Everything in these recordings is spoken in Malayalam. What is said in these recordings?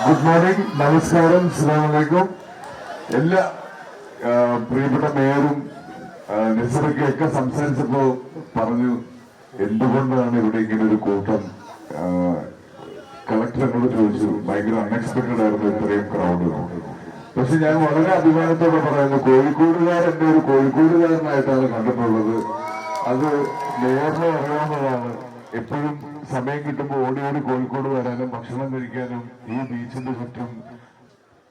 ഗുഡ് മോർണിംഗ്, നമസ്കാരം, അസ്സലാമു അലൈക്കും. എല്ലാ പ്രിയപ്പെട്ട മേയറും നസറൊക്കെ സംസാരിച്ചപ്പോ പറഞ്ഞു എന്തുകൊണ്ടാണ് ഇവിടെ ഇങ്ങനെ ഒരു കൂട്ടം. കളക്ടർ എന്നോട് ചോദിച്ചു, ഭയങ്കര അൺഎക്സ്പെക്ടഡ് ആയിരുന്നു ഇത്രയും ക്രൗഡ്. പക്ഷെ ഞാൻ വളരെ അഭിമാനത്തോടെ പറയുന്നു, കോഴിക്കോടുകാരെന്നെ ഒരു കോഴിക്കോടുകാരനായിട്ടാണ് കണ്ടിട്ടുള്ളത്. അത് മേയറിനെ അറിയാവുന്നതാണ്. എപ്പോഴും സമയം കിട്ടുമ്പോൾ ഓടി ഓടി കോഴിക്കോട് വരാനും ഭക്ഷണം കഴിക്കാനും ഈ ബീച്ചിന്റെ ചുറ്റും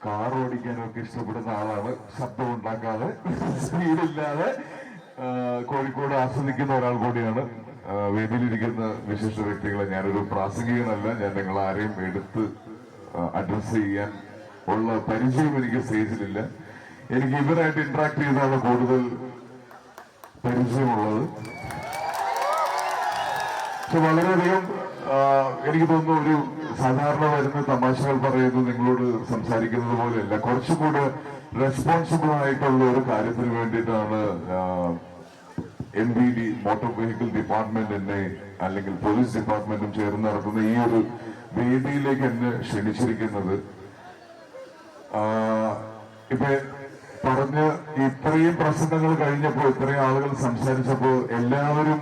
കാർ ഓടിക്കാനും ഒക്കെ ഇഷ്ടപ്പെടുന്ന ആളാണ്. ശബ്ദം ഉണ്ടാക്കാതെ, സ്പീഡില്ലാതെ കോഴിക്കോട് ആസ്വദിക്കുന്ന ഒരാൾ കൂടിയാണ്. വേദിയിലിരിക്കുന്ന വിശിഷ്ട വ്യക്തികളെ, ഞാനൊരു പ്രാസംഗികനല്ല, ഞാൻ നിങ്ങൾ ആരെയും എടുത്ത് അഡ്രസ് ചെയ്യാൻ ഉള്ള പരിചയം എനിക്ക് സ്റ്റേജിലില്ല. എനിക്ക് ഇവരായിട്ട് ഇന്ററാക്ട് ചെയ്താണ് കൂടുതൽ പരിചയമുള്ളത്. പക്ഷെ വളരെയധികം എനിക്ക് തോന്നുന്നു ഒരു സാധാരണ വരുന്ന തമാശകൾ പറയുന്നു, നിങ്ങളോട് സംസാരിക്കുന്നത് പോലെയല്ല, കുറച്ചുകൂടെ റെസ്പോൺസിബിൾ ആയിട്ടുള്ള ഒരു കാര്യത്തിന് വേണ്ടിയിട്ടാണ് MVD മോട്ടോർ വെഹിക്കിൾ ഡിപ്പാർട്ട്മെന്റ് എന്നെ, അല്ലെങ്കിൽ പോലീസ് ഡിപ്പാർട്ട്മെന്റും ചേർന്ന് നടത്തുന്ന ഈ ഒരു വേദിയിലേക്ക് എന്നെ ക്ഷണിച്ചിരിക്കുന്നത്. ഇപ്പൊ പറഞ്ഞ് ഇത്രയും പ്രസംഗങ്ങൾ കഴിഞ്ഞപ്പോ, ഇത്രയും ആളുകൾ സംസാരിച്ചപ്പോ എല്ലാവരും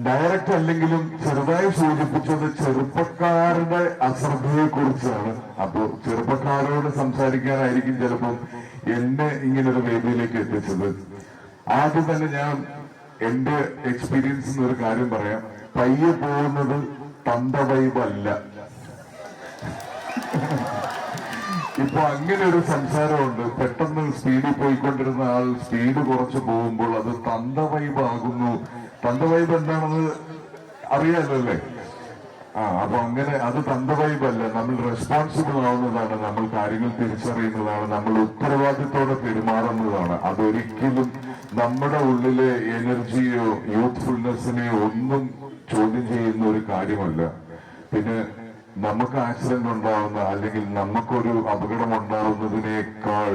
ഡയറക്റ്റ് അല്ലെങ്കിലും ചെറുതായി സൂചിപ്പിച്ചത് ചെറുപ്പക്കാരുടെ അശ്രദ്ധയെ കുറിച്ചാണ്. അപ്പോ ചെറുപ്പക്കാരോട് സംസാരിക്കാനായിരിക്കും ചിലപ്പം എന്നെ ഇങ്ങനൊരു വേദിയിലേക്ക് എത്തിച്ചത്. ആദ്യം തന്നെ ഞാൻ എന്റെ എക്സ്പീരിയൻസിൽ ഒരു കാര്യം പറയാം. പയ്യെ പോകുന്നത് തന്ത വൈബല്ല. ഇപ്പൊ അങ്ങനെ ഒരു സംസാരമുണ്ട്. പെട്ടെന്ന് സ്പീഡിൽ പോയിക്കൊണ്ടിരുന്ന ആൾ സ്പീഡ് കുറച്ച് പോകുമ്പോൾ അത് തന്ത വൈബ് ആകുന്നു. തന്ത വൈബ് എന്താണെന്ന് അറിയാലോ അല്ലേ? അപ്പൊ അങ്ങനെ അത് തന്ത വൈബല്ല. നമ്മൾ റെസ്പോൺസിബിൾ ആവുന്നതാണ്, നമ്മൾ കാര്യങ്ങൾ തിരിച്ചറിയുന്നതാണ്, നമ്മൾ ഉത്തരവാദിത്തോടെ പെരുമാറുന്നതാണ്. അതൊരിക്കലും നമ്മുടെ ഉള്ളിലെ എനർജിയോ യൂത്ത്ഫുൾനെസ്സിനെയോ ഒന്നും ചോദ്യം ചെയ്യുന്ന ഒരു കാര്യമല്ല. പിന്നെ നമുക്ക് ആക്സിഡന്റ് ഉണ്ടാവുന്ന, അല്ലെങ്കിൽ നമുക്കൊരു അപകടം ഉണ്ടാവുന്നതിനേക്കാൾ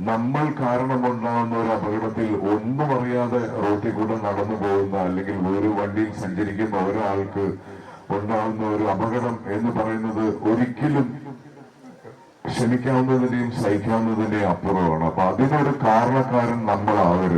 നമ്മൾ കാരണമുണ്ടാകുന്ന ഒരു അപകടത്തിൽ ഒന്നും അറിയാതെ റോട്ടിൽ കൂടെ നടന്നു പോകുന്ന, അല്ലെങ്കിൽ ഒരു വണ്ടിയിൽ സഞ്ചരിക്കുന്ന ഒരാൾക്ക് ഉണ്ടാകുന്ന ഒരു അപകടം എന്ന് പറയുന്നത് ഒരിക്കലും ക്ഷമിക്കാവുന്നതിന്റെയും സഹിക്കാവുന്നതിന്റെയും അപ്പുറമാണ്. അപ്പൊ അതിനൊരു കാരണക്കാരൻ നമ്മളാവരുത്.